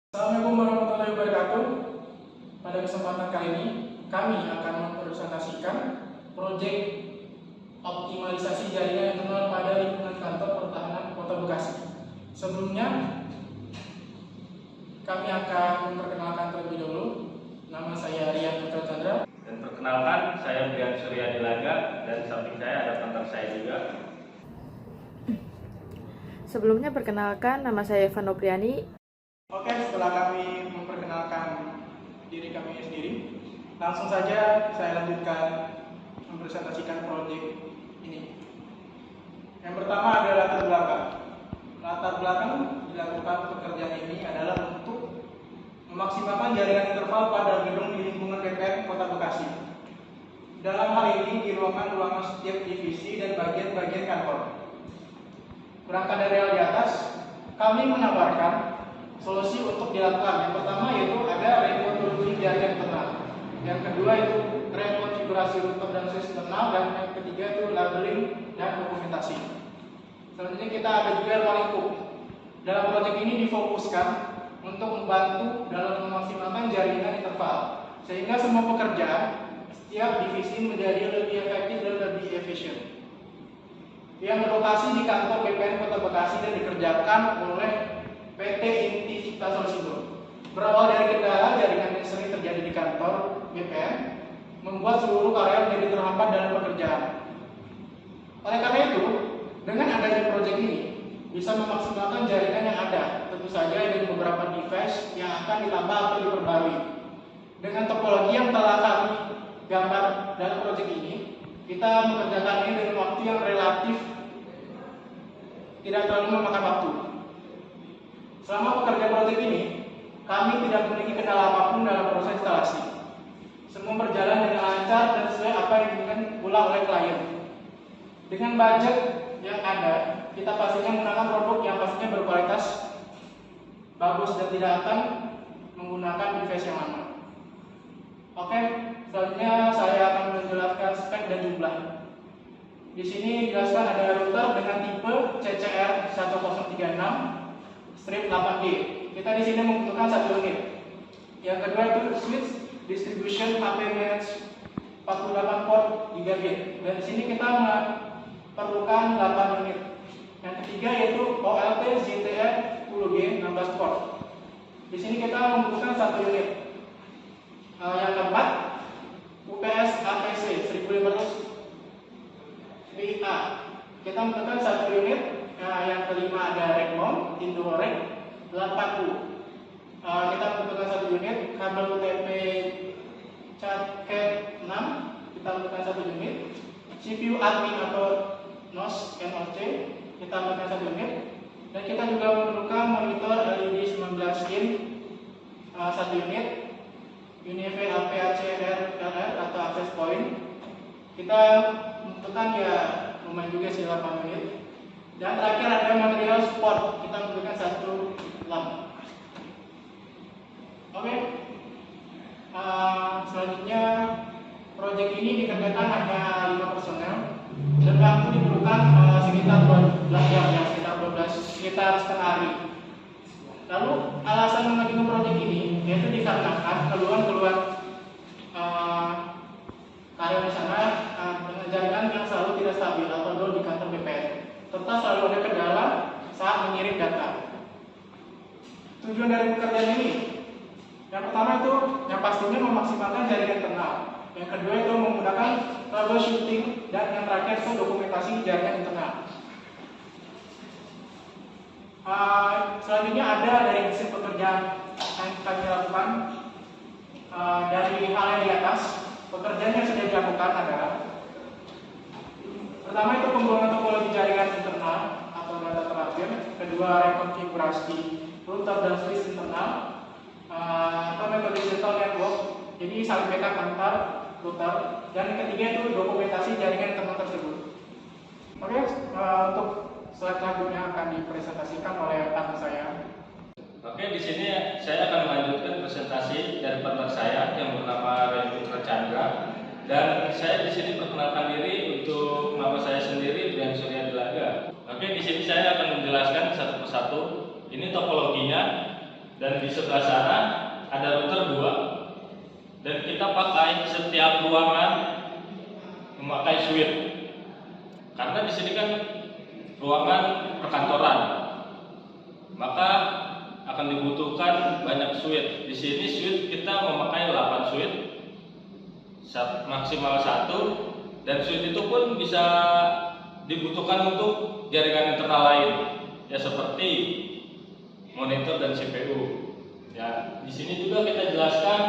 Assalamualaikum warahmatullahi wabarakatuh. Pada kesempatan kali ini, kami akan mempresentasikan proyek optimalisasi jaringan internal pada lingkungan kantor pertahanan Kota Bekasi. Sebelumnya, kami akan memperkenalkan terlebih dahulu. Nama saya Rian Putra Chandra. Dan perkenalkan, saya Brian Surya Dilaga, dan samping saya ada partner saya juga. Sebelumnya perkenalkan, nama saya Eva Nopriani. Oke, setelah kami memperkenalkan diri kami sendiri, langsung saja saya lanjutkan mempresentasikan proyek ini. Yang pertama adalah latar belakang. Latar belakang dilakukan pekerjaan ini adalah untuk memaksimalkan jaringan interval pada gedung di lingkungan BPN Kota Bekasi. Dalam hal ini di ruangan-ruangan setiap divisi dan bagian-bagian kantor. Berangkat dari hal di atas, kami menawarkan solusi untuk dilakukan. Yang pertama yaitu ada rekonfigurasi jaringan internal. Yang kedua itu rekonfigurasi router dan switch internal, dan yang ketiga itu labeling dan dokumentasi. Selanjutnya kita ada juga ruang lingkup. Dalam proyek ini difokuskan untuk membantu dalam memaksimalkan jaringan interval, sehingga semua pekerjaan setiap divisi menjadi lebih efektif dan lebih efisien. Yang berlokasi di kantor BPN Kota Bekasi dan dikerjakan oleh PT Inti Cipta Solusindo. Berawal dari kendala jaringan yang sering terjadi di kantor BPN, membuat seluruh karyawan menjadi terhambat dalam pekerjaan. Oleh karena itu, dengan adanya proyek ini, bisa memaksimalkan jaringan yang ada, tentu saja dengan beberapa device yang akan ditambah atau diperbarui. Dengan topologi yang telah kami gambar dalam proyek ini, kita mengerjakan ini dengan waktu yang relatif tidak terlalu memakan waktu. Selama pekerjaan proyek ini, kami tidak memiliki kendala apapun dalam proses instalasi. Semua berjalan dengan lancar dan sesuai apa yang diinginkan pula oleh klien. Dengan budget yang ada, kita pastinya menggunakan produk yang pastinya berkualitas bagus dan tidak akan menggunakan device yang lama. Oke, selanjutnya saya akan menjelaskan spek dan jumlah. Di sini dijelaskan ada router dengan tipe CCR 1036 strip 8G. Kita di sini membutuhkan satu unit. Yang kedua itu switch distribution HP manage 48 port gigabit. Dan di sini kita memerlukan 8 unit. Yang ketiga yaitu OLT ZTE 10G 16 port. Di sini kita membutuhkan satu unit. Yang keempat UPS APC 1500 VA. Kita membutuhkan satu unit. Yang kelima ada rack mount indoor rack 80. Kita membutuhkan satu unit kabel UTP Cat 6. Kita membutuhkan satu unit CPU admin atau NOS kita membutuhkan satu unit, dan kita juga memerlukan monitor LED 19 in satu unit, UNIV APACR atau access point. Kita membutuhkan ya lumayan juga sih 8 unit. Dan terakhir ada material support, kita membutuhkan satu lamp. Oke. Selanjutnya proyek ini dikerjakan hanya 5 personel dan waktu diperlukan sekitar 12 jam, ya, sekitar setengah hari. Lalu alasan mengajukan proyek ini yaitu dikarenakan keluhan-keluhan karyawan di sana dengan jaringan yang selalu tidak stabil atau low di kantor BPN, serta selalu ada kendala saat mengirim data. Tujuan dari pekerjaan ini, yang pertama itu yang pastinya memaksimalkan jaringan internal. Yang kedua itu menggunakan troubleshooting, dan yang terakhir itu dokumentasi jaringan internal. Selanjutnya ada dari mesin pekerjaan yang kami lakukan. Dari hal yang di atas, pekerjaan yang sudah dilakukan adalah pertama itu pembuangan topologi jaringan internal atau data terakhir, kedua rekonfigurasi router dan switch internal, atau metode digital network, jadi saling backup antar router, dan yang ketiga itu dokumentasi jaringan internal tersebut. Oke, untuk slide selanjutnya akan dipresentasikan oleh partner saya. Oke, di sini saya akan melanjutkan presentasi dari partner saya yang bernama Rian Putra Chandra, dan saya di sini perkenalkan diri untuk nama saya sendiri Brian Surya Dilaga. Oke, di sini saya akan menjelaskan satu persatu. Ini topologinya. dan di sebelah sana ada router 2. Dan kita pakai setiap ruangan memakai switch. Karena di sini kan ruangan perkantoran, maka akan dibutuhkan banyak switch. Di sini switch kita memakai 8 switch, maksimal 1, dan switch itu pun bisa dibutuhkan untuk jaringan internal lain, ya seperti monitor dan CPU. Ya, di sini juga kita jelaskan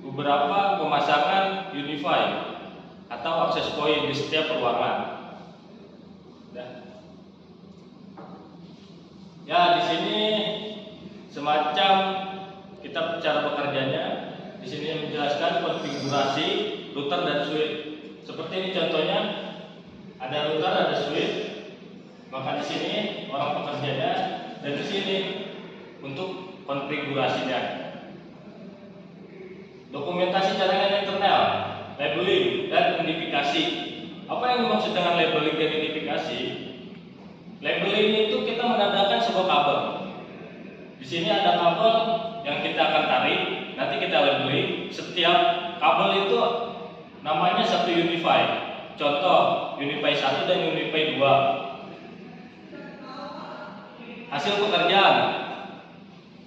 beberapa pemasangan UniFi atau access point di setiap ruangan. Ya, di sini semacam kita cara bekerjanya. Di sini menjelaskan konfigurasi router dan switch. Seperti ini contohnya, ada router, ada switch. Maka di sini orang pekerjanya, dan di sini untuk konfigurasinya. Dokumentasi jaringan internal, labeling dan identifikasi. Apa yang dimaksud dengan labeling dan identifikasi? Labeling itu kita menandakan sebuah kabel. Di sini ada kabel yang kita akan tarik, nanti kita labeling. Setiap kabel itu namanya satu UniFi. Contoh, UniFi 1 dan UniFi 2. Hasil pekerjaan: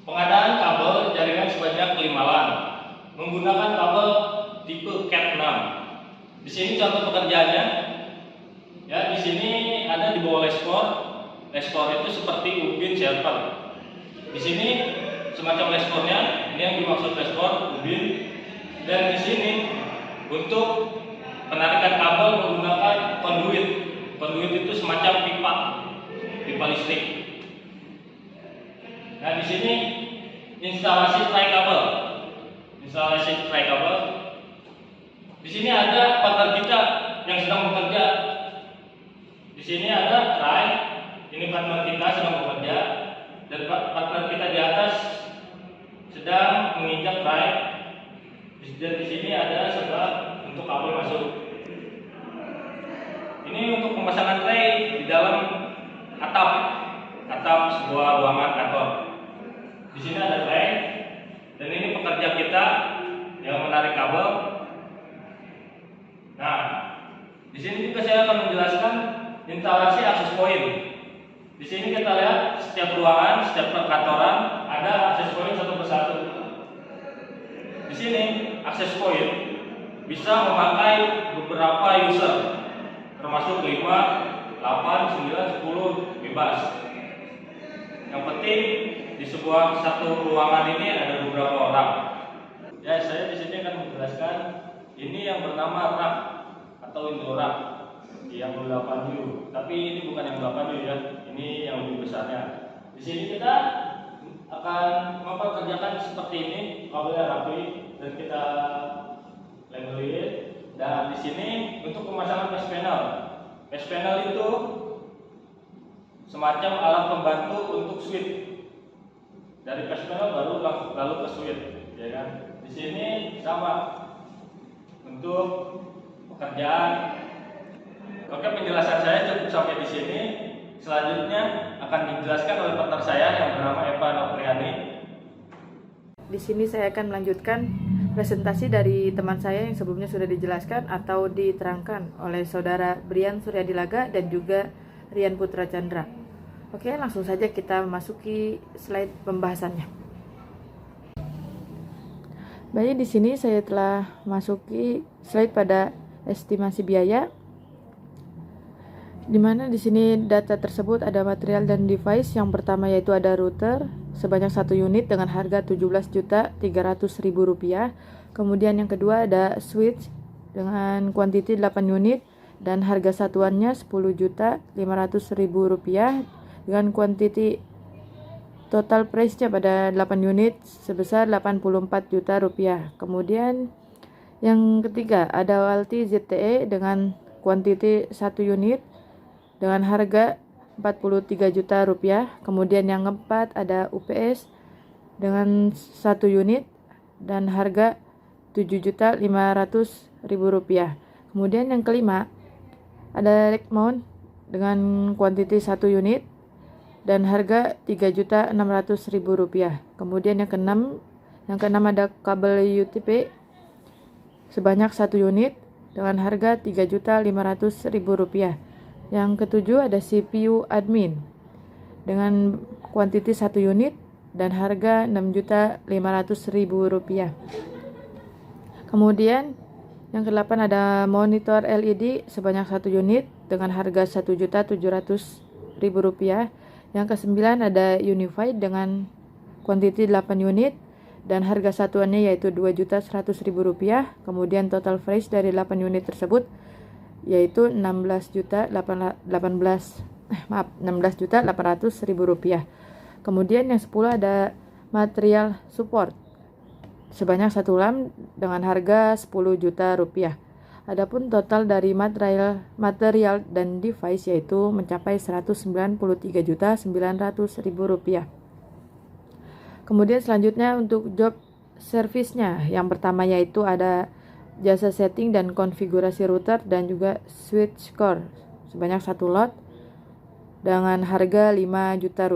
pengadaan kabel jaringan sebanyak 5 LAN menggunakan kabel tipe Cat6. Di sini contoh pekerjaannya. Ya, di sini ada di bawah leskor. Leskor itu seperti ubin server. Di sini semacam leskornya, ini yang dimaksud leskor, ubin. Dan di sini untuk penarikan kabel menggunakan conduit. Conduit itu semacam pipa listrik. Nah, di sini instalasi tray kabel. Instalasi tray kabel. Di sini ada partner kita yang sedang bekerja. Di sini ada tray, ini partner kita sedang bekerja, dan partner kita di atas sedang menginjak tray. Dan di sini ada sebelah untuk kabel masuk. Ini untuk pemasangan tray di dalam atap sebuah ruangan kantor. Di sini ada tray, dan ini pekerja kita yang menarik kabel. Nah, di sini juga saya akan menjelaskan instalasi akses point. Di sini kita lihat setiap ruangan, setiap perkantoran ada akses point satu persatu. Di sini akses point bisa memakai beberapa user, termasuk 5, 8, 9, 10, bebas. Yang penting di sebuah satu ruangan ini ada beberapa orang. Ya, saya di sini akan menjelaskan ini yang bernama rak atau window rak yang 8U. Tapi ini bukan yang 8U ya, ini yang lebih besarnya. Di sini kita akan mempekerjakan seperti ini, kabelnya rapi dan kita labeling. Dan di sini untuk pemasangan patch panel. Patch panel itu semacam alat pembantu untuk switch. Dari patch panel lalu ke switch, ya kan? Di sini sama untuk pekerjaan. Oke, penjelasan saya cukup sampai di sini. Selanjutnya akan dijelaskan oleh partner saya yang bernama Eva Nopriani. Di sini saya akan melanjutkan presentasi dari teman saya yang sebelumnya sudah dijelaskan atau diterangkan oleh saudara Brian Suryadilaga dan juga Rian Putra Chandra. Oke, langsung saja kita memasuki slide pembahasannya. Baik, di sini saya telah masuki slide pada estimasi biaya, di mana di sini data tersebut ada material dan device. Yang pertama yaitu ada router sebanyak 1 unit dengan harga Rp17.300.000. Kemudian yang kedua ada switch dengan kuantiti 8 unit dan harga satuannya Rp10.500.000 dengan kuantiti total price-nya pada 8 unit sebesar Rp84 juta. Kemudian yang ketiga ada Walti ZTE dengan kuantiti 1 unit dengan harga Rp43 juta. Kemudian yang keempat ada UPS dengan 1 unit dan harga Rp7.500.000. Kemudian yang kelima ada rack mount dengan kuantiti 1 unit dan harga Rp3.600.000. Kemudian yang keenam ada kabel UTP sebanyak 1 unit dengan harga Rp3.500.000. Yang ketujuh ada CPU admin dengan kuantiti 1 unit dan harga Rp6.500.000. Kemudian yang ke-8 ada monitor LED sebanyak 1 unit dengan harga Rp1.700.000. Yang ke-9 ada Unified dengan kuantiti 8 unit dan harga satuannya yaitu Rp2.100.000. Kemudian total price dari 8 unit tersebut yaitu Rp16.800.000. Kemudian yang 10 ada material support sebanyak 1 lam dengan harga Rp10 juta. Adapun total dari material dan device yaitu mencapai Rp193.900.000. Kemudian selanjutnya untuk job service-nya, yang pertama yaitu ada jasa setting dan konfigurasi router dan juga switch core sebanyak 1 lot dengan harga Rp5 juta.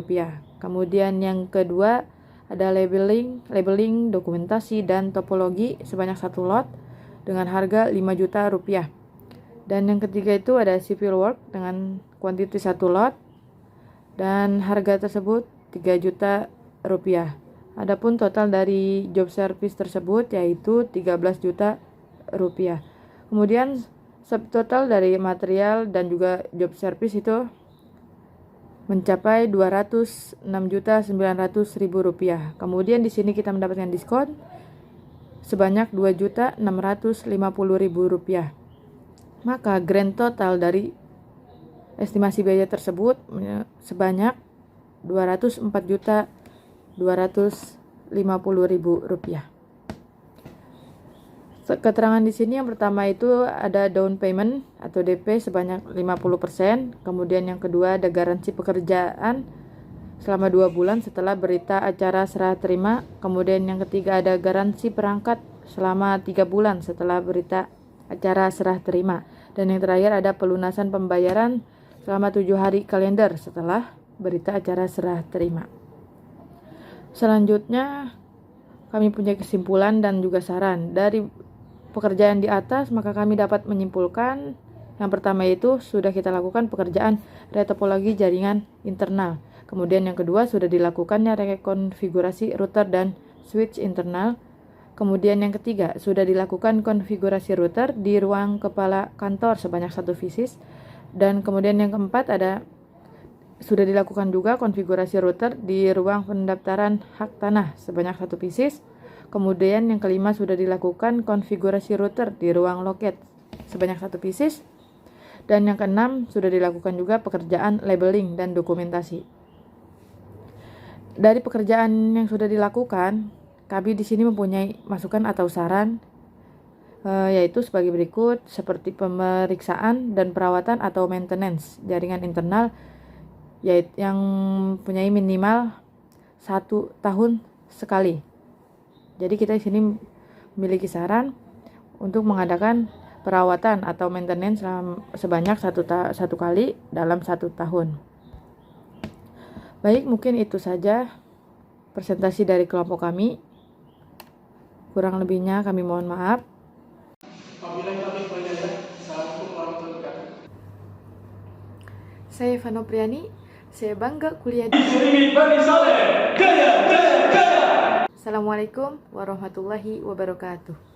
Kemudian yang kedua ada labeling, dokumentasi dan topologi sebanyak 1 lot dengan harga Rp5 juta. Dan yang ketiga itu ada civil work dengan kuantiti 1 lot dan harga tersebut Rp3 juta. Adapun total dari job service tersebut yaitu Rp13 juta. Kemudian subtotal dari material dan juga job service itu mencapai Rp206.900.000. Kemudian di sini kita mendapatkan diskon sebanyak Rp2.650.000. Maka grand total dari estimasi biaya tersebut sebanyak Rp204.250.000. Keterangan di sini yang pertama itu ada down payment atau DP sebanyak 50%. Kemudian yang kedua ada garansi pekerjaan selama 2 bulan setelah berita acara serah terima. Kemudian yang ketiga ada garansi perangkat selama 3 bulan setelah berita acara serah terima. Dan yang terakhir ada pelunasan pembayaran selama 7 hari kalender setelah berita acara serah terima. Selanjutnya kami punya kesimpulan dan juga saran dari pekerjaan di atas, maka kami dapat menyimpulkan yang pertama itu sudah kita lakukan pekerjaan retopologi jaringan internal. Kemudian yang kedua sudah dilakukannya rekonfigurasi router dan switch internal. Kemudian yang ketiga sudah dilakukan konfigurasi router di ruang kepala kantor sebanyak 1 pieces. Dan kemudian yang keempat ada sudah dilakukan juga konfigurasi router di ruang pendaftaran hak tanah sebanyak 1 pieces. Kemudian yang kelima sudah dilakukan konfigurasi router di ruang loket sebanyak 1 pieces. Dan yang keenam sudah dilakukan juga pekerjaan labeling dan dokumentasi. Dari pekerjaan yang sudah dilakukan, kami di sini mempunyai masukan atau saran yaitu sebagai berikut, seperti pemeriksaan dan perawatan atau maintenance jaringan internal yaitu yang mempunyai minimal 1 tahun sekali. Jadi kita di sini memiliki saran untuk mengadakan perawatan atau maintenance sebanyak satu kali dalam 1 tahun. Baik, mungkin itu saja presentasi dari kelompok kami. Kurang lebihnya kami mohon maaf. Saya Vano Priani, saya bangga kuliah di Assalamualaikum warahmatullahi wabarakatuh.